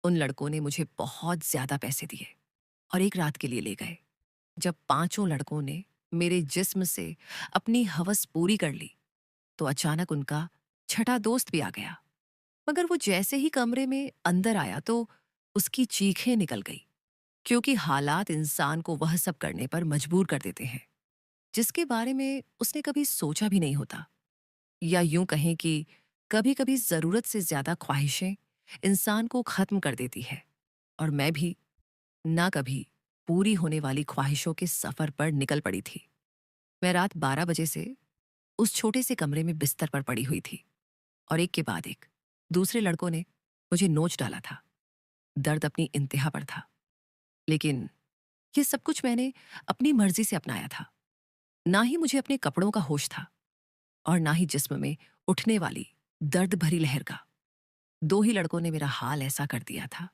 उन लड़कों ने मुझे बहुत ज्यादा पैसे दिए और एक रात के लिए ले गए। जब पांचों लड़कों ने मेरे जिस्म से अपनी हवस पूरी कर ली, तो अचानक उनका छठा दोस्त भी आ गया। मगर वो जैसे ही कमरे में अंदर आया तो उसकी चीखें निकल गई, क्योंकि हालात इंसान को वह सब करने पर मजबूर कर देते हैं जिसके बारे में उसने कभी सोचा भी नहीं होता। या यूं कहें कि कभी कभी जरूरत से ज्यादा ख्वाहिशें इंसान को खत्म कर देती है। और मैं भी ना कभी पूरी होने वाली ख्वाहिशों के सफर पर निकल पड़ी थी। मैं रात 12 बजे से उस छोटे से कमरे में बिस्तर पर पड़ी हुई थी और एक के बाद एक दूसरे लड़कों ने मुझे नोच डाला था। दर्द अपनी इंतहा पर था, लेकिन ये सब कुछ मैंने अपनी मर्जी से अपनाया था। ना ही मुझे अपने कपड़ों का होश था और ना ही जिस्म में उठने वाली दर्द भरी लहर का। दो ही लड़कों ने मेरा हाल ऐसा कर दिया था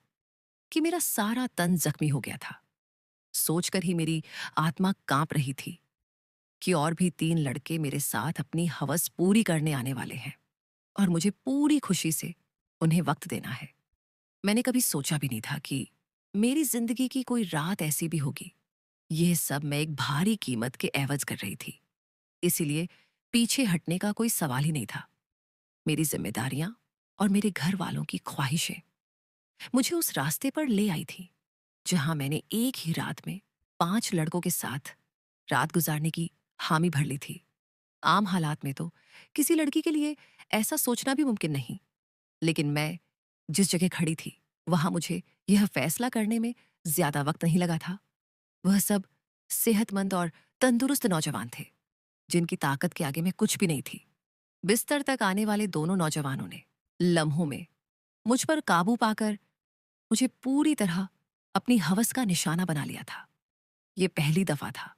कि मेरा सारा तन जख्मी हो गया था। सोचकर ही मेरी आत्मा कांप रही थी कि और भी तीन लड़के मेरे साथ अपनी हवस पूरी करने आने वाले हैं और मुझे पूरी खुशी से उन्हें वक्त देना है। मैंने कभी सोचा भी नहीं था कि मेरी जिंदगी की कोई रात ऐसी भी होगी। यह सब मैं एक भारी कीमत के एवज कर रही थी, इसीलिए पीछे हटने का कोई सवाल ही नहीं था। मेरी जिम्मेदारियां और मेरे घर वालों की ख्वाहिशें मुझे उस रास्ते पर ले आई थी जहां मैंने एक ही रात में पांच लड़कों के साथ रात गुजारने की हामी भर ली थी। आम हालात में तो किसी लड़की के लिए ऐसा सोचना भी मुमकिन नहीं, लेकिन मैं जिस जगह खड़ी थी वहां मुझे यह फैसला करने में ज्यादा वक्त नहीं लगा था। वह सब सेहतमंद और तंदुरुस्त नौजवान थे जिनकी ताकत के आगे मैं कुछ भी नहीं थी। बिस्तर तक आने वाले दोनों नौजवानों ने लम्हों में मुझ पर काबू पाकर मुझे पूरी तरह अपनी हवस का निशाना बना लिया था। यह पहली दफा था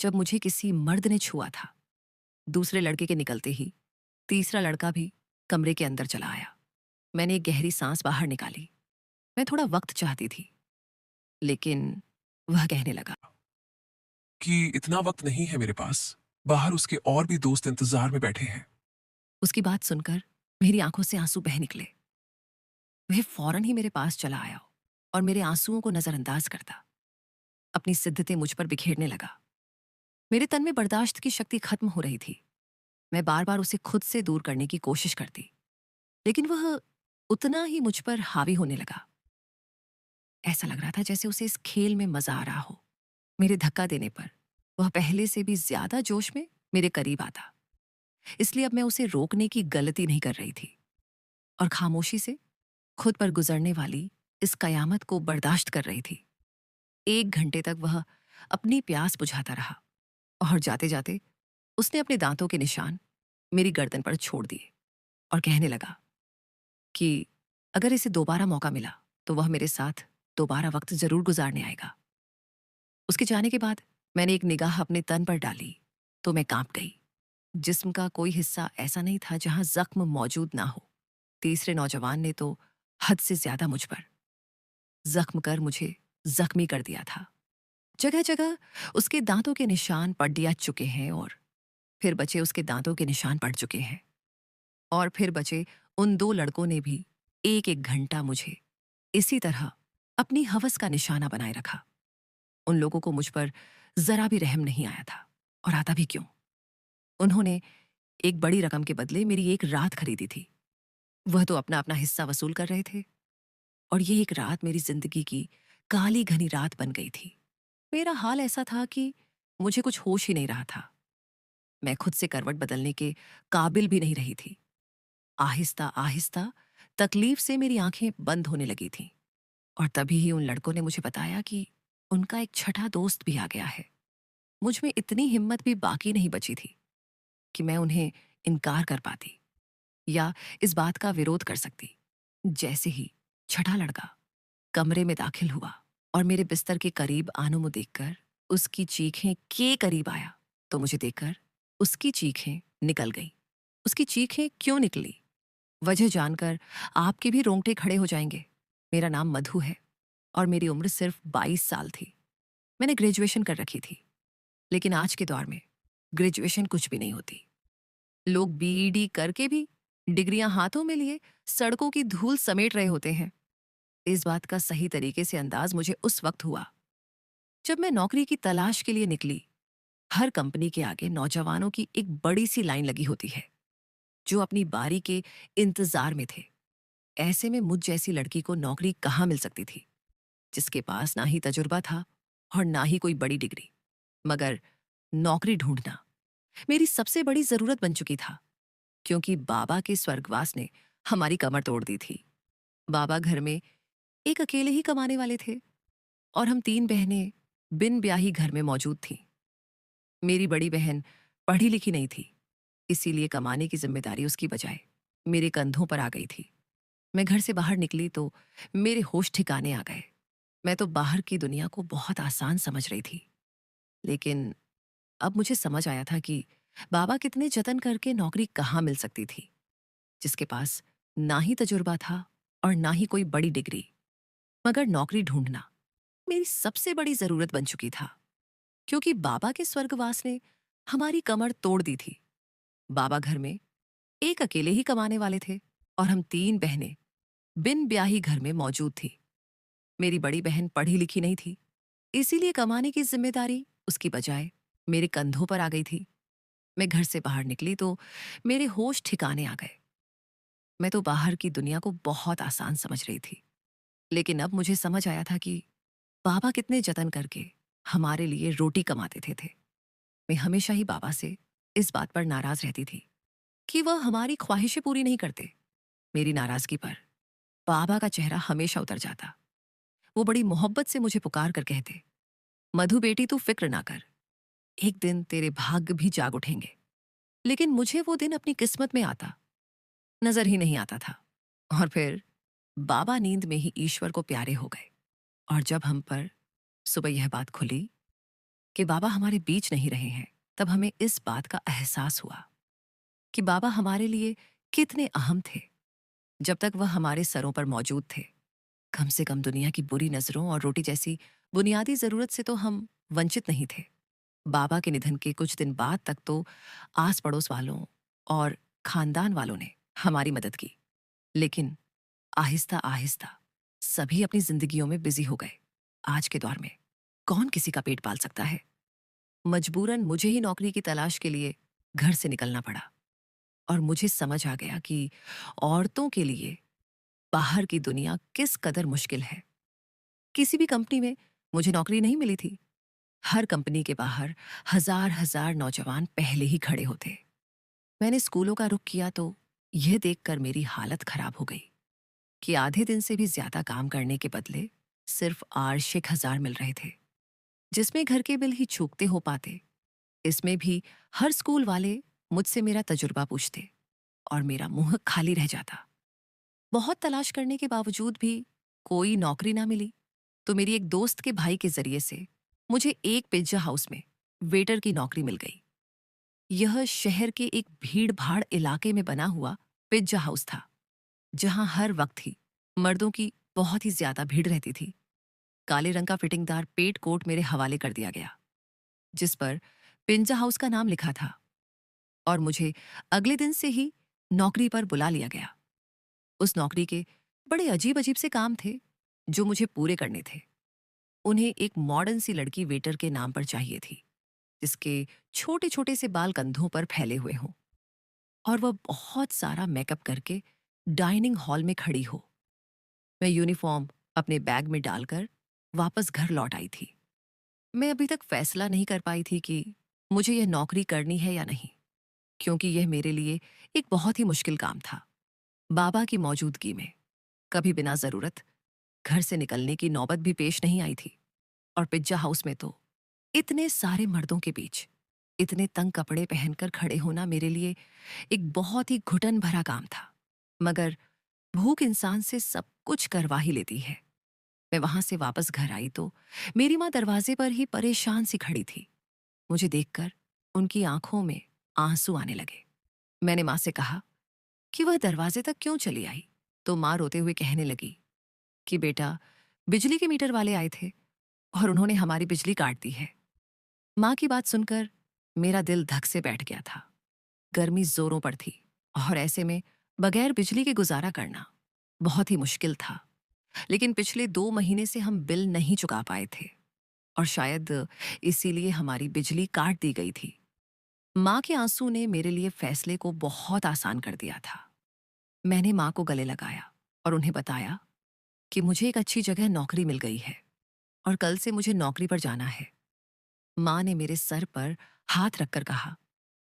जब मुझे किसी मर्द ने छुआ था। दूसरे लड़के के निकलते ही तीसरा लड़का भी कमरे के अंदर चला आया। मैंने एक गहरी सांस बाहर निकाली। मैं थोड़ा वक्त चाहती थी, लेकिन वह कहने लगा कि इतना वक्त नहीं है मेरे पास। बाहर उसके और भी दोस्त इंतजार में बैठे हैं। उसकी बात सुनकर मेरी आंखों से आंसू बह निकले। वह फौरन ही मेरे पास चला आया और मेरे आंसुओं को नजरअंदाज करता अपनी सिद्धतें मुझ पर बिखेरने लगा। मेरे तन में बर्दाश्त की शक्ति खत्म हो रही थी। मैं बार बार उसे खुद से दूर करने की कोशिश करती, लेकिन वह उतना ही मुझ पर हावी होने लगा। ऐसा लग रहा था जैसे उसे इस खेल में मजा आ रहा हो। मेरे धक्का देने पर वह पहले से भी ज्यादा जोश में मेरे करीब आता, इसलिए अब मैं उसे रोकने की गलती नहीं कर रही थी और खामोशी से खुद पर गुजरने वाली इस कयामत को बर्दाश्त कर रही थी। 1 घंटे तक वह अपनी प्यास बुझाता रहा और जाते जाते उसने अपने दांतों के निशान मेरी गर्दन पर छोड़ दिए और कहने लगा कि अगर इसे दोबारा मौका मिला तो वह मेरे साथ दोबारा वक्त जरूर गुजारने आएगा। उसके जाने के बाद मैंने एक निगाह अपने तन पर डाली तो मैं कांप गई। जिस्म का कोई हिस्सा ऐसा नहीं था जहां जख्म मौजूद ना हो। तीसरे नौजवान ने तो हद से ज्यादा मुझ पर जख्म कर मुझे जख्मी कर दिया था। जगह जगह उसके दांतों के निशान पड़ दिया चुके हैं और फिर बचे उसके दांतों के निशान पड़ चुके हैं। और फिर बचे उन दो लड़कों ने भी एक एक घंटा मुझे इसी तरह अपनी हवस का निशाना बनाए रखा। उन लोगों को मुझ पर जरा भी रहम नहीं आया था, और आता भी क्यों। उन्होंने एक बड़ी रकम के बदले मेरी एक रात खरीदी थी। वह तो अपना अपना हिस्सा वसूल कर रहे थे और ये एक रात मेरी जिंदगी की काली घनी रात बन गई थी। मेरा हाल ऐसा था कि मुझे कुछ होश ही नहीं रहा था। मैं खुद से करवट बदलने के काबिल भी नहीं रही थी। आहिस्ता आहिस्ता तकलीफ से मेरी आंखें बंद होने लगी थीं और तभी ही उन लड़कों ने मुझे बताया कि उनका एक छठा दोस्त भी आ गया है। मुझ में इतनी हिम्मत भी बाकी नहीं बची थी कि मैं उन्हें इनकार कर पाती या इस बात का विरोध कर सकती। जैसे ही छठा लड़का कमरे में दाखिल हुआ और मेरे बिस्तर के करीब आनों मुँह देखकर उसकी चीखें के करीब आया, तो मुझे देखकर उसकी चीखें निकल गई। उसकी चीखें क्यों निकली, वजह जानकर आपके भी रोंगटे खड़े हो जाएंगे। मेरा नाम मधु है और मेरी उम्र सिर्फ 22 साल थी। मैंने ग्रेजुएशन कर रखी थी, लेकिन आज के दौर में ग्रेजुएशन कुछ भी नहीं होती। लोग बीईडी करके भी डिग्रियां हाथों में लिए सड़कों की धूल समेट रहे होते हैं। इस बात का सही तरीके से अंदाज मुझे उस वक्त हुआ जब मैं नौकरी की तलाश के लिए निकली। हर कंपनी के आगे नौजवानों की एक बड़ी सी लाइन लगी होती है जो अपनी बारी के इंतजार में थे। ऐसे में मुझ जैसी लड़की को नौकरी कहाँ मिल सकती थी, जिसके पास ना ही तजुर्बा था और ना ही कोई बड़ी डिग्री। मगर नौकरी ढूंढना मेरी सबसे बड़ी जरूरत बन चुकी था, क्योंकि बाबा के स्वर्गवास ने हमारी कमर तोड़ दी थी। बाबा घर में एक अकेले ही कमाने वाले थे और हम तीन बहनें बिन ब्याही घर में मौजूद थीं। मेरी बड़ी बहन पढ़ी लिखी नहीं थी, इसीलिए कमाने की जिम्मेदारी उसकी बजाय मेरे कंधों पर आ गई थी। मैं घर से बाहर निकली तो मेरे होश ठिकाने आ गए। मैं तो बाहर की दुनिया को बहुत आसान समझ रही थी, लेकिन अब मुझे समझ आया था कि बाबा कितने जतन करके नौकरी कहाँ मिल सकती थी, जिसके पास ना ही तजुर्बा था और ना ही कोई बड़ी डिग्री। मगर नौकरी ढूंढना मेरी सबसे बड़ी जरूरत बन चुकी था, क्योंकि बाबा के स्वर्गवास ने हमारी कमर तोड़ दी थी। बाबा घर में एक अकेले ही कमाने वाले थे और हम तीन बहनें बिन ब्याही घर में मौजूद थी। मेरी बड़ी बहन पढ़ी लिखी नहीं थी, इसीलिए कमाने की जिम्मेदारी उसकी बजाय मेरे कंधों पर आ गई थी। मैं घर से बाहर निकली तो मेरे होश ठिकाने आ गए। मैं तो बाहर की दुनिया को बहुत आसान समझ रही थी, लेकिन अब मुझे समझ आया था कि बाबा कितने जतन करके हमारे लिए रोटी कमाते थे। मैं हमेशा ही बाबा से इस बात पर नाराज रहती थी कि वह हमारी ख्वाहिशें पूरी नहीं करते। मेरी नाराजगी पर बाबा का चेहरा हमेशा उतर जाता। वो बड़ी मोहब्बत से मुझे पुकार कर कहते, मधु बेटी तू फिक्र ना कर, एक दिन तेरे भाग्य भी जाग उठेंगे। लेकिन मुझे वो दिन अपनी किस्मत में आता नजर ही नहीं आता था। और फिर बाबा नींद में ही ईश्वर को प्यारे हो गए। और जब हम पर सुबह यह बात खुली कि बाबा हमारे बीच नहीं रहे हैं, तब हमें इस बात का एहसास हुआ कि बाबा हमारे लिए कितने अहम थे। जब तक वह हमारे सरों पर मौजूद थे, कम से कम दुनिया की बुरी नजरों और रोटी जैसी बुनियादी जरूरत से तो हम वंचित नहीं थे। बाबा के निधन के कुछ दिन बाद तक तो आस पड़ोस वालों और खानदान वालों ने हमारी मदद की, लेकिन आहिस्ता आहिस्ता सभी अपनी जिंदगियों में बिजी हो गए। आज के दौर में कौन किसी का पेट पाल सकता है। मजबूरन मुझे ही नौकरी की तलाश के लिए घर से निकलना पड़ा और मुझे समझ आ गया कि औरतों के लिए बाहर की दुनिया किस कदर मुश्किल है। किसी भी कंपनी में मुझे नौकरी नहीं मिली थी। हर कंपनी के बाहर हजार हजार नौजवान पहले ही खड़े होते। मैंने स्कूलों का रुख किया तो यह देखकर मेरी हालत खराब हो गई कि आधे दिन से भी ज्यादा काम करने के बदले सिर्फ आर्शिक हजार मिल रहे थे, जिसमें घर के बिल ही चूकते हो पाते। इसमें भी हर स्कूल वाले मुझसे मेरा तजुर्बा पूछते और मेरा मुंह खाली रह जाता। बहुत तलाश करने के बावजूद भी कोई नौकरी ना मिली, तो मेरी एक दोस्त के भाई के जरिए से मुझे एक पिज्जा हाउस में वेटर की नौकरी मिल गई। यह शहर के एक भीड़-भाड़ इलाके में बना हुआ पिज्जा हाउस था, जहां हर वक्त ही मर्दों की बहुत ही ज्यादा भीड़ रहती थी। काले रंग का फिटिंगदार पेट कोट मेरे हवाले कर दिया गया, जिस पर पिज्जा हाउस का नाम लिखा था, और मुझे अगले दिन से ही नौकरी पर बुला लिया गया। उस नौकरी के बड़े अजीब अजीब से काम थे जो मुझे पूरे करने थे। उन्हें एक मॉडर्न सी लड़की वेटर के नाम पर चाहिए थी, जिसके छोटे छोटे से बाल कंधों पर फैले हुए हों और वह बहुत सारा मेकअप करके डाइनिंग हॉल में खड़ी हो। मैं यूनिफॉर्म अपने बैग में डालकर वापस घर लौट आई थी। मैं अभी तक फैसला नहीं कर पाई थी कि मुझे यह नौकरी करनी है या नहीं, क्योंकि यह मेरे लिए एक बहुत ही मुश्किल काम था। बाबा की मौजूदगी में कभी बिना जरूरत घर से निकलने की नौबत भी पेश नहीं आई थी, और पिज्जा हाउस में तो इतने सारे मर्दों के बीच इतने तंग कपड़े पहनकर खड़े होना मेरे लिए एक बहुत ही घुटन भरा काम था। मगर भूख इंसान से सब कुछ करवा ही लेती है। मैं वहां से वापस घर आई तो मेरी माँ दरवाजे पर ही परेशान सी खड़ी थी। मुझे देखकर उनकी आंखों में आंसू आने लगे। मैंने माँ से कहा कि वह दरवाजे तक क्यों चली आई, तो माँ रोते हुए कहने लगी कि बेटा, बिजली के मीटर वाले आए थे और उन्होंने हमारी बिजली काट दी है। माँ की बात सुनकर मेरा दिल धक से बैठ गया था। गर्मी जोरों पर थी और ऐसे में बगैर बिजली के गुजारा करना बहुत ही मुश्किल था। लेकिन पिछले 2 महीने से हम बिल नहीं चुका पाए थे और शायद इसीलिए हमारी बिजली काट दी गई थी। माँ के आंसू ने मेरे लिए फैसले को बहुत आसान कर दिया था। मैंने माँ को गले लगाया और उन्हें बताया कि मुझे एक अच्छी जगह नौकरी मिल गई है और कल से मुझे नौकरी पर जाना है। माँ ने मेरे सर पर हाथ रखकर कहा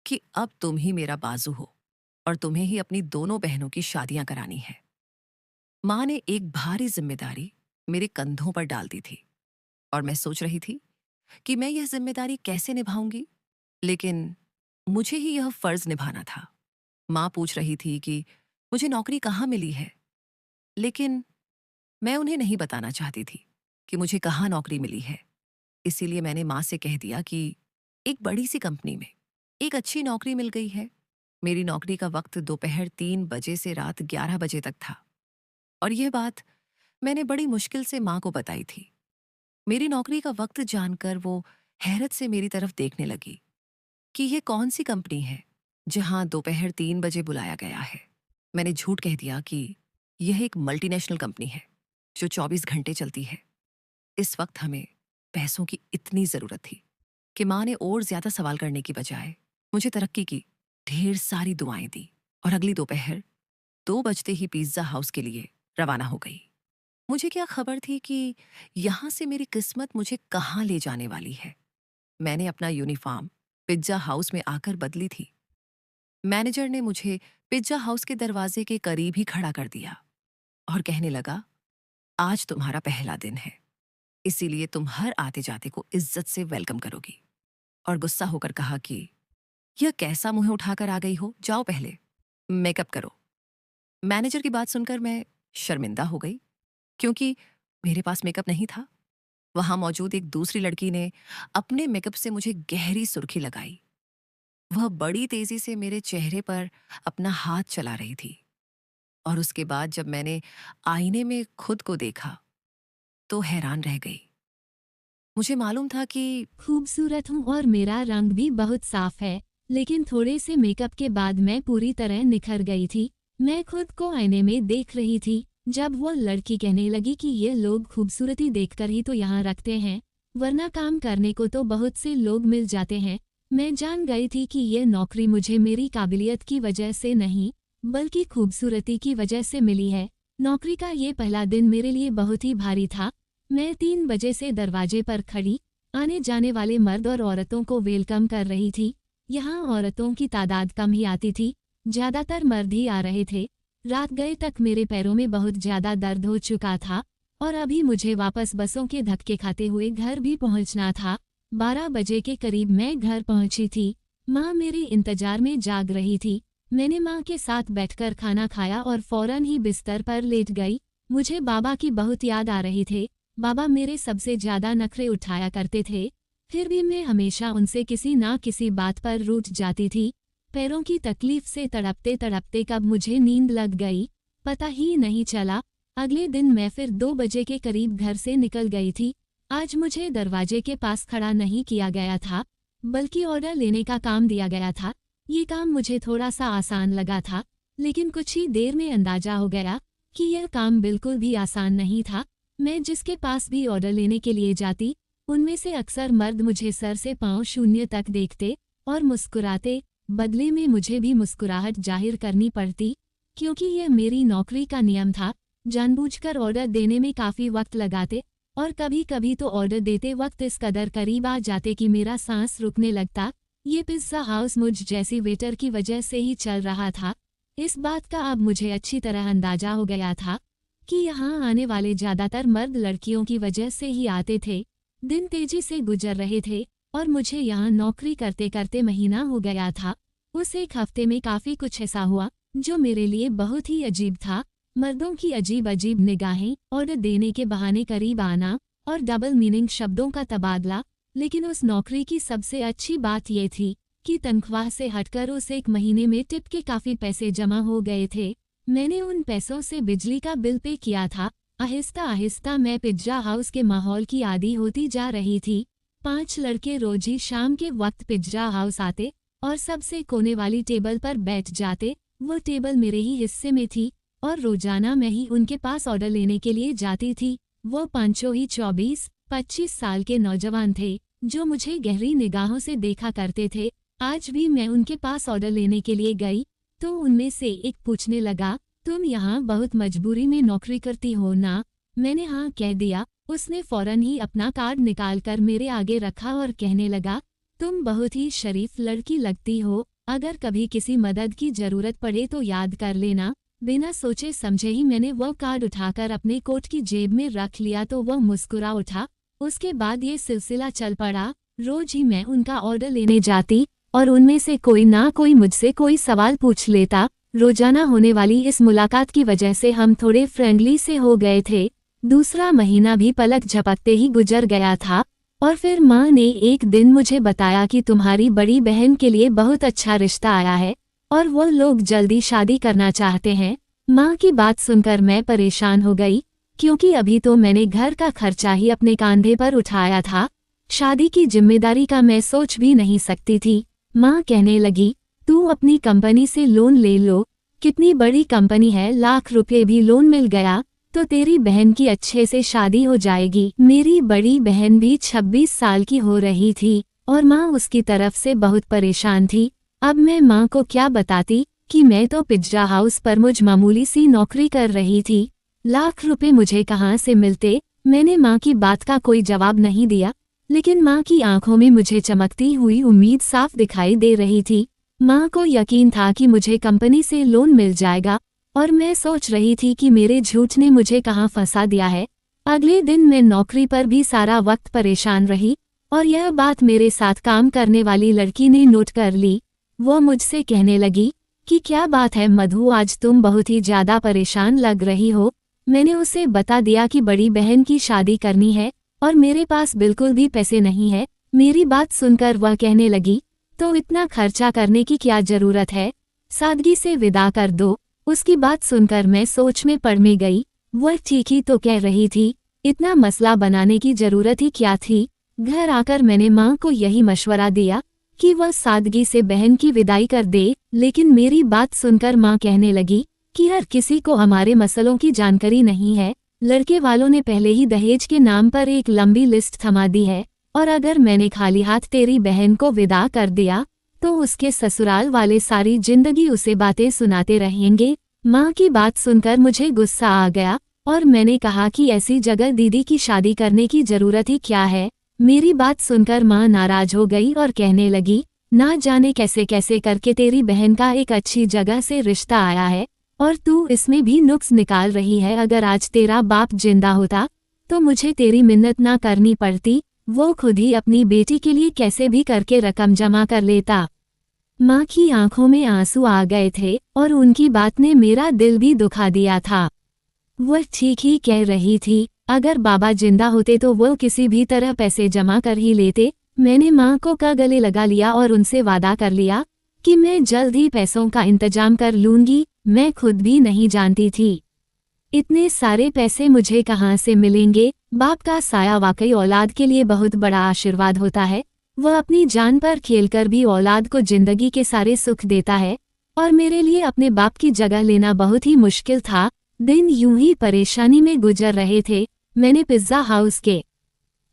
कि अब तुम ही मेरा बाजू हो और तुम्हें ही अपनी दोनों बहनों की शादियां करानी है। माँ ने एक भारी जिम्मेदारी मेरे कंधों पर डाल दी थी और मैं सोच रही थी कि मैं यह जिम्मेदारी कैसे निभाऊंगी, लेकिन मुझे ही यह फर्ज निभाना था। माँ पूछ रही थी कि मुझे नौकरी कहाँ मिली है, लेकिन मैं उन्हें नहीं बताना चाहती थी कि मुझे कहाँ नौकरी मिली है। इसीलिए मैंने माँ से कह दिया कि एक बड़ी सी कंपनी में एक अच्छी नौकरी मिल गई है। मेरी नौकरी का वक्त दोपहर 3 बजे से रात 11 बजे तक था और यह बात मैंने बड़ी मुश्किल से माँ को बताई थी। मेरी नौकरी का वक्त जानकर वो हैरत से मेरी तरफ देखने लगी कि यह कौन सी कंपनी है जहां दोपहर 3 बजे बुलाया गया है। मैंने झूठ कह दिया कि यह एक मल्टीनेशनल कंपनी है जो 24 घंटे चलती है। इस वक्त हमें पैसों की इतनी जरूरत थी कि माँ ने और ज्यादा सवाल करने की बजाय मुझे तरक्की की ढेर सारी दुआएं दी और अगली दोपहर 2 बजते ही पिज्जा हाउस के लिए रवाना हो गई। मुझे क्या खबर थी कि यहाँ से मेरी किस्मत मुझे कहाँ ले जाने वाली है। मैंने अपना यूनिफॉर्म पिज्जा हाउस में आकर बदली थी। मैनेजर ने मुझे पिज्जा हाउस के दरवाजे के करीब ही खड़ा कर दिया और कहने लगा, आज तुम्हारा पहला दिन है, इसीलिए तुम हर आते जाते को इज्जत से वेलकम करोगी। और गुस्सा होकर कहा कि यह कैसा मुंह उठाकर आ गई हो, जाओ पहले मेकअप करो। मैनेजर की बात सुनकर मैं शर्मिंदा हो गई क्योंकि मेरे पास मेकअप नहीं था। वहां मौजूद एक दूसरी लड़की ने अपने मेकअप से मुझे गहरी सुर्खी लगाई। वह बड़ी तेजी से मेरे चेहरे पर अपना हाथ चला रही थी और उसके बाद जब मैंने आईने में खुद को देखा तो हैरान रह गई। मुझे मालूम था कि खूबसूरत हूँ और मेरा रंग भी बहुत साफ है, लेकिन थोड़े से मेकअप के बाद मैं पूरी तरह निखर गई थी। मैं खुद को आईने में देख रही थी जब वो लड़की कहने लगी कि ये लोग खूबसूरती देखकर ही तो यहाँ रखते हैं, वरना काम करने को तो बहुत से लोग मिल जाते हैं। मैं जान गई थी कि ये नौकरी मुझे मेरी काबिलियत की वजह से नहीं बल्कि खूबसूरती की वजह से मिली है। नौकरी का ये पहला दिन मेरे लिए बहुत ही भारी था। मैं 3 बजे से दरवाजे पर खड़ी आने जाने वाले मर्द और औरतों को वेलकम कर रही थी। यहाँ औरतों की तादाद कम ही आती थी, ज्यादातर मर्द ही आ रहे थे। रात गए तक मेरे पैरों में बहुत ज्यादा दर्द हो चुका था और अभी मुझे वापस बसों के धक्के खाते हुए घर भी पहुंचना था। 12 बजे के करीब मैं घर पहुंची थी। माँ मेरे इंतजार में जाग रही थी। मैंने माँ के साथ बैठकर खाना खाया और फौरन ही बिस्तर पर लेट गई। मुझे बाबा की बहुत याद आ रही थी। बाबा मेरे सबसे ज्यादा नखरे उठाया करते थे, फिर भी मैं हमेशा उनसे किसी ना किसी बात पर रूठ जाती थी। पैरों की तकलीफ से तड़पते तड़पते कब मुझे नींद लग गई, पता ही नहीं चला। अगले दिन मैं फिर 2 बजे के करीब घर से निकल गई थी। आज मुझे दरवाजे के पास खड़ा नहीं किया गया था, बल्कि ऑर्डर लेने का काम दिया गया था। ये काम मुझे थोड़ा सा आसान लगा था, लेकिन कुछ ही देर में अंदाजा हो गया कि यह काम बिल्कुल भी आसान नहीं था। मैं जिसके पास भी ऑर्डर लेने के लिए जाती, उनमें से अक्सर मर्द मुझे सर से पांव शून्य तक देखते और मुस्कुराते। बदले में मुझे भी मुस्कुराहट जाहिर करनी पड़ती, क्योंकि यह मेरी नौकरी का नियम था। जानबूझकर ऑर्डर देने में काफ़ी वक्त लगाते और कभी कभी तो ऑर्डर देते वक्त इस कदर करीब आ जाते कि मेरा सांस रुकने लगता। ये पिज्जा हाउस मुझ जैसी वेटर की वजह से ही चल रहा था। इस बात का अब मुझे अच्छी तरह अंदाजा हो गया था कि यहाँ आने वाले ज़्यादातर मर्द लड़कियों की वजह से ही आते थे। दिन तेजी से गुजर रहे थे और मुझे यहाँ नौकरी करते करते महीना हो गया था। उस एक हफ्ते में काफ़ी कुछ ऐसा हुआ जो मेरे लिए बहुत ही अजीब था। मर्दों की अजीब अजीब निगाहें, ऑर्डर देने के बहाने करीब आना और डबल मीनिंग शब्दों का तबादला। लेकिन उस नौकरी की सबसे अच्छी बात ये थी कि तनख्वाह से हटकर उस एक महीने में टिप के काफ़ी पैसे जमा हो गए थे। मैंने उन पैसों से बिजली का बिल पे किया था। आहिस्ता आहिस्ता मैं पिज्जा हाउस के माहौल की आदी होती जा रही थी। 5 लड़के रोज ही शाम के वक्त पिज्जा हाउस आते और सबसे कोने वाली टेबल पर बैठ जाते। वो टेबल मेरे ही हिस्से में थी। और रोजाना मैं ही उनके पास ऑर्डर लेने के लिए जाती थी। वो पांचों ही 24-25 साल के नौजवान थे जो मुझे गहरी निगाहों से देखा करते थे। आज भी मैं उनके पास ऑर्डर लेने के लिए गई तो उनमें से एक पूछने लगा, तुम यहाँ बहुत मजबूरी में नौकरी करती हो ना? मैंने हाँ कह दिया। उसने फौरन ही अपना कार्ड निकालकर मेरे आगे रखा और कहने लगा, तुम बहुत ही शरीफ लड़की लगती हो, अगर कभी किसी मदद की जरूरत पड़े तो याद कर लेना। बिना सोचे समझे ही मैंने वो कार्ड उठाकर अपने कोट की जेब में रख लिया तो वो मुस्कुरा उठा। उसके बाद ये सिलसिला चल पड़ा। रोज ही मैं उनका ऑर्डर लेने जाती और उनमें से कोई ना कोई मुझसे कोई सवाल पूछ लेता। रोजाना होने वाली इस मुलाकात की वजह से हम थोड़े फ्रेंडली से हो गए थे। दूसरा महीना भी पलक झपकते ही गुजर गया था और फिर माँ ने एक दिन मुझे बताया कि तुम्हारी बड़ी बहन के लिए बहुत अच्छा रिश्ता आया है और वो लोग जल्दी शादी करना चाहते हैं। माँ की बात सुनकर मैं परेशान हो गई क्योंकि अभी तो मैंने घर का खर्चा ही अपने कांधे पर उठाया था। शादी की जिम्मेदारी का मैं सोच भी नहीं सकती थी। माँ कहने लगी, तू अपनी कंपनी से लोन ले लो। कितनी बड़ी कंपनी है, लाख रुपए भी लोन मिल गया तो तेरी बहन की अच्छे से शादी हो जाएगी। मेरी बड़ी बहन भी 26 साल की हो रही थी और माँ उसकी तरफ से बहुत परेशान थी। अब मैं माँ को क्या बताती कि मैं तो पिज्जा हाउस पर मुझ मामूली सी नौकरी कर रही थी, लाख रुपए मुझे कहाँ से मिलते। मैंने माँ की बात का कोई जवाब नहीं दिया, लेकिन माँ की आंखों में मुझे चमकती हुई उम्मीद साफ दिखाई दे रही थी। माँ को यकीन था कि मुझे कंपनी से लोन मिल जाएगा और मैं सोच रही थी कि मेरे झूठ ने मुझे कहाँ फंसा दिया है। अगले दिन मैं नौकरी पर भी सारा वक्त परेशान रही और यह बात मेरे साथ काम करने वाली लड़की ने नोट कर ली। वो मुझसे कहने लगी कि क्या बात है मधु, आज तुम बहुत ही ज्यादा परेशान लग रही हो। मैंने उसे बता दिया कि बड़ी बहन की शादी करनी है और मेरे पास बिल्कुल भी पैसे नहीं है। मेरी बात सुनकर वह कहने लगी, तो इतना खर्चा करने की क्या जरूरत है, सादगी से विदा कर दो। उसकी बात सुनकर मैं सोच में पड़ में गई। वह ठीक ही तो कह रही थी, इतना मसला बनाने की जरूरत ही क्या थी। घर आकर मैंने माँ को यही मशवरा दिया कि वह सादगी से बहन की विदाई कर दे, लेकिन मेरी बात सुनकर माँ कहने लगी कि हर किसी को हमारे मसलों की जानकारी नहीं है। लड़के वालों ने पहले ही दहेज के नाम पर एक लंबी लिस्ट थमा दी है और अगर मैंने खाली हाथ तेरी बहन को विदा कर दिया तो उसके ससुराल वाले सारी जिंदगी उसे बातें सुनाते रहेंगे। माँ की बात सुनकर मुझे गुस्सा आ गया और मैंने कहा कि ऐसी जगह दीदी की शादी करने की जरूरत ही क्या है। मेरी बात सुनकर माँ नाराज हो गई और कहने लगी, ना जाने कैसे कैसे करके तेरी बहन का एक अच्छी जगह से रिश्ता आया है और तू इसमें भी नुक्स निकाल रही है। अगर आज तेरा बाप जिंदा होता तो मुझे तेरी मिन्नत ना करनी पड़ती, वो खुद ही अपनी बेटी के लिए कैसे भी करके रकम जमा कर लेता। माँ की आंखों में आंसू आ गए थे और उनकी बात ने मेरा दिल भी दुखा दिया था। वह ठीक ही कह रही थी, अगर बाबा जिंदा होते तो वो किसी भी तरह पैसे जमा कर ही लेते। मैंने माँ को गले लगा लिया और उनसे वादा कर लिया कि मैं जल्द ही पैसों का इंतजाम कर लूंगी। मैं खुद भी नहीं जानती थी इतने सारे पैसे मुझे कहाँ से मिलेंगे। बाप का साया वाकई औलाद के लिए बहुत बड़ा आशीर्वाद होता है। वह अपनी जान पर खेलकर भी औलाद को जिंदगी के सारे सुख देता है और मेरे लिए अपने बाप की जगह लेना बहुत ही मुश्किल था। दिन यूं ही परेशानी में गुजर रहे थे। मैंने पिज्जा हाउस के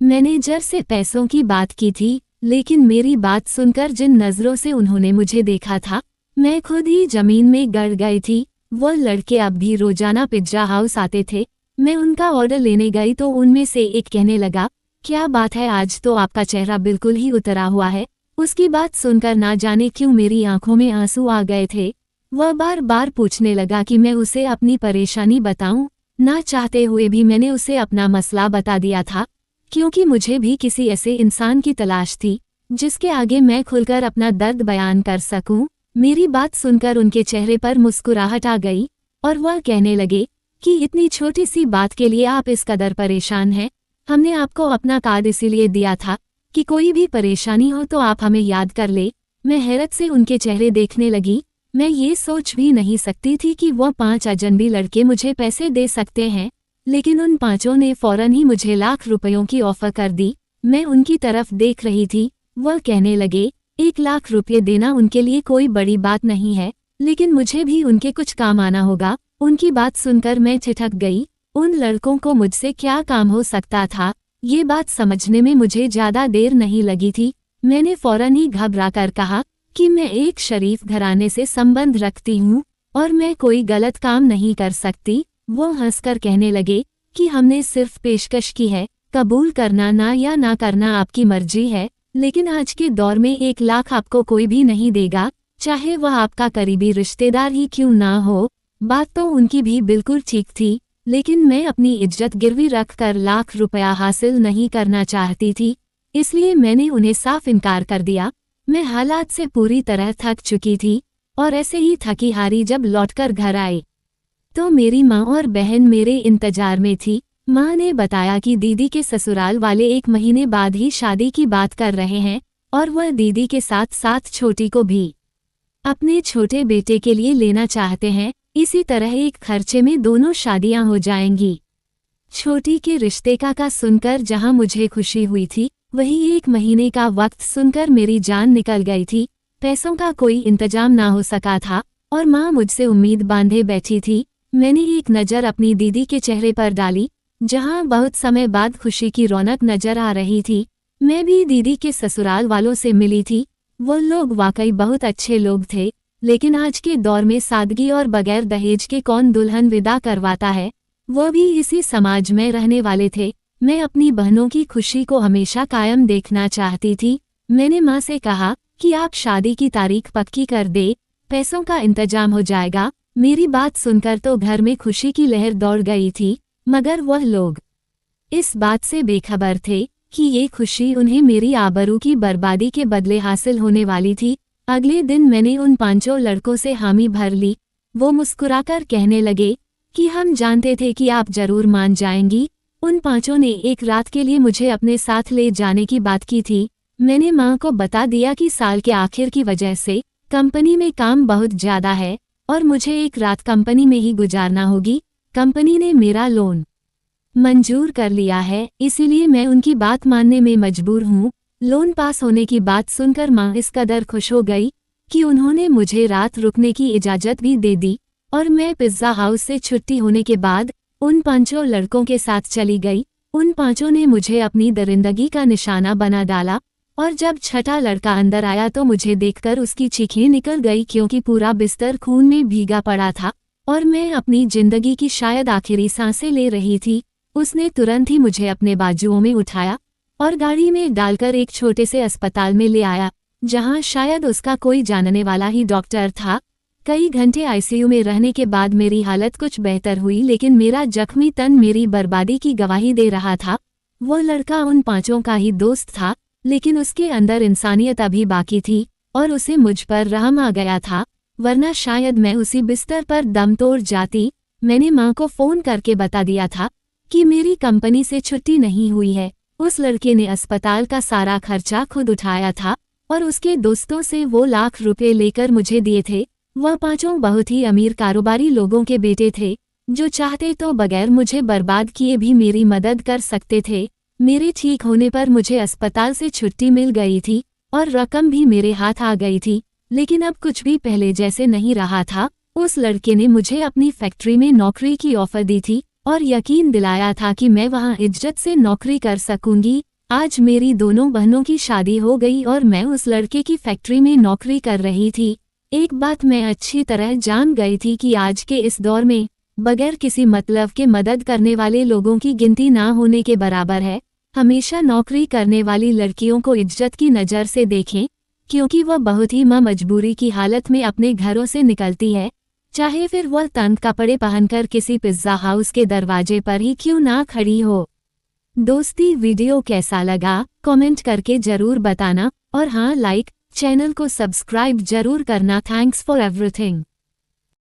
मैनेजर से पैसों की बात की थी, लेकिन मेरी बात सुनकर जिन नजरों से उन्होंने मुझे देखा था मैं खुद ही जमीन में गड़ गई थी। वो लड़के अब भी रोजाना पिज्जा हाउस आते थे। मैं उनका ऑर्डर लेने गई तो उनमें से एक कहने लगा, क्या बात है, आज तो आपका चेहरा बिल्कुल ही उतरा हुआ है। उसकी बात सुनकर ना जाने क्यों मेरी आंखों में आंसू आ गए थे। वह बार बार पूछने लगा कि मैं उसे अपनी परेशानी बताऊं। ना चाहते हुए भी मैंने उसे अपना मसला बता दिया था, क्योंकि मुझे भी किसी ऐसे इंसान की तलाश थी जिसके आगे मैं खुलकर अपना दर्द बयान कर सकूं। मेरी बात सुनकर उनके चेहरे पर मुस्कुराहट आ गई और वह कहने लगे कि इतनी छोटी सी बात के लिए आप इस कदर परेशान हैं। हमने आपको अपना कार्ड इसीलिए दिया था कि कोई भी परेशानी हो तो आप हमें याद कर ले। मैं हैरत से उनके चेहरे देखने लगी। मैं ये सोच भी नहीं सकती थी कि वह 5 अजनबी लड़के मुझे पैसे दे सकते हैं, लेकिन उन पांचों ने फौरन ही मुझे लाख रुपयों की ऑफर कर दी। मैं उनकी तरफ देख रही थी। वह कहने लगे, 1 लाख रुपये देना उनके लिए कोई बड़ी बात नहीं है, लेकिन मुझे भी उनके कुछ काम आना होगा। उनकी बात सुनकर मैं ठिठक गई। उन लड़कों को मुझसे क्या काम हो सकता था, ये बात समझने में मुझे ज्यादा देर नहीं लगी थी। मैंने फौरन ही घबराकर कहा कि मैं एक शरीफ घराने से संबंध रखती हूँ और मैं कोई गलत काम नहीं कर सकती। वो हंसकर कहने लगे कि हमने सिर्फ पेशकश की है, कबूल करना ना या ना करना आपकी मर्जी है, लेकिन आज के दौर में 1 लाख आपको कोई भी नहीं देगा, चाहे वह आपका करीबी रिश्तेदार ही क्यों ना हो। बात तो उनकी भी बिल्कुल ठीक थी, लेकिन मैं अपनी इज्जत गिरवी रखकर लाख रुपया हासिल नहीं करना चाहती थी, इसलिए मैंने उन्हें साफ इनकार कर दिया। मैं हालात से पूरी तरह थक चुकी थी और ऐसे ही थकी हारी जब लौटकर घर आई तो मेरी माँ और बहन मेरे इंतजार में थी। माँ ने बताया कि दीदी के ससुराल वाले 1 महीने बाद ही शादी की बात कर रहे हैं और वह दीदी के साथ साथ छोटी को भी अपने छोटे बेटे के लिए लेना चाहते हैं। इसी तरह एक खर्चे में दोनों शादियां हो जाएंगी। छोटी के रिश्ते का सुनकर जहां मुझे खुशी हुई थी, वहीं 1 महीने का वक्त सुनकर मेरी जान निकल गई थी। पैसों का कोई इंतजाम ना हो सका था और माँ मुझसे उम्मीद बांधे बैठी थी। मैंने एक नज़र अपनी दीदी के चेहरे पर डाली, जहां बहुत समय बाद खुशी की रौनक नजर आ रही थी। मैं भी दीदी के ससुराल वालों से मिली थी। वो लोग वाकई बहुत अच्छे लोग थे, लेकिन आज के दौर में सादगी और बगैर दहेज के कौन दुल्हन विदा करवाता है। वो भी इसी समाज में रहने वाले थे। मैं अपनी बहनों की खुशी को हमेशा कायम देखना चाहती थी। मैंने माँ से कहा कि आप शादी की तारीख पक्की कर दे, पैसों का इंतजाम हो जाएगा। मेरी बात सुनकर तो घर में खुशी की लहर दौड़ गई थी, मगर वह लोग इस बात से बेखबर थे कि ये खुशी उन्हें मेरी आबरू की बर्बादी के बदले हासिल होने वाली थी। अगले दिन मैंने उन 5 लड़कों से हामी भर ली। वो मुस्कुराकर कहने लगे कि हम जानते थे कि आप जरूर मान जाएंगी। उन 5 ने एक रात के लिए मुझे अपने साथ ले जाने की बात की थी। मैंने माँ को बता दिया कि साल के आखिर की वजह से कंपनी में काम बहुत ज्यादा है और मुझे एक रात कंपनी में ही गुजारना होगी। कंपनी ने मेरा लोन मंजूर कर लिया है, इसीलिए मैं उनकी बात मानने में मजबूर हूँ। लोन पास होने की बात सुनकर माँ इस कदर खुश हो गई कि उन्होंने मुझे रात रुकने की इजाज़त भी दे दी और मैं पिज्ज़ा हाउस से छुट्टी होने के बाद उन 5 लड़कों के साथ चली गई। उन 5 ने मुझे अपनी दरिंदगी का निशाना बना डाला और जब छठा लड़का अंदर आया तो मुझे देखकर उसकी चीखें निकल गई, क्योंकि पूरा बिस्तर खून में भीगा पड़ा था और मैं अपनी जिंदगी की शायद आखिरी सांसें ले रही थी। उसने तुरंत ही मुझे अपने बाजुओं में उठाया और गाड़ी में डालकर एक छोटे से अस्पताल में ले आया, जहां शायद उसका कोई जानने वाला ही डॉक्टर था। कई घंटे आईसीयू में रहने के बाद मेरी हालत कुछ बेहतर हुई, लेकिन मेरा जख्मी तन मेरी बर्बादी की गवाही दे रहा था। वो लड़का उन 5 का ही दोस्त था, लेकिन उसके अंदर इंसानियत अभी बाकी थी और उसे मुझ पर रहम आ गया था, वरना शायद मैं उसी बिस्तर पर दम तोड़ जाती। मैंने माँ को फ़ोन करके बता दिया था कि मेरी कंपनी से छुट्टी नहीं हुई है। उस लड़के ने अस्पताल का सारा खर्चा खुद उठाया था और उसके दोस्तों से वो लाख रुपए लेकर मुझे दिए थे। वह 5 बहुत ही अमीर कारोबारी लोगों के बेटे थे, जो चाहते तो बगैर मुझे बर्बाद किए भी मेरी मदद कर सकते थे। मेरे ठीक होने पर मुझे अस्पताल से छुट्टी मिल गई थी और रकम भी मेरे हाथ आ गई थी, लेकिन अब कुछ भी पहले जैसे नहीं रहा था। उस लड़के ने मुझे अपनी फैक्ट्री में नौकरी की ऑफर दी थी और यकीन दिलाया था कि मैं वहां इज्जत से नौकरी कर सकूंगी। आज मेरी दोनों बहनों की शादी हो गई और मैं उस लड़के की फैक्ट्री में नौकरी कर रही थी। एक बात मैं अच्छी तरह जान गई थी कि आज के इस दौर में बगैर किसी मतलब के मदद करने वाले लोगों की गिनती ना होने के बराबर है। हमेशा नौकरी करने वाली लड़कियों को इज्जत की नज़र से देखें, क्योंकि वह बहुत ही मजबूरी की हालत में अपने घरों से निकलती है, चाहे फिर वह तंग कपड़े पहनकर किसी पिज्ज़ा हाउस के दरवाजे पर ही क्यों ना खड़ी हो। दोस्ती, वीडियो कैसा लगा कमेंट करके जरूर बताना और हाँ, लाइक, चैनल को सब्सक्राइब जरूर करना। Thanks for everything.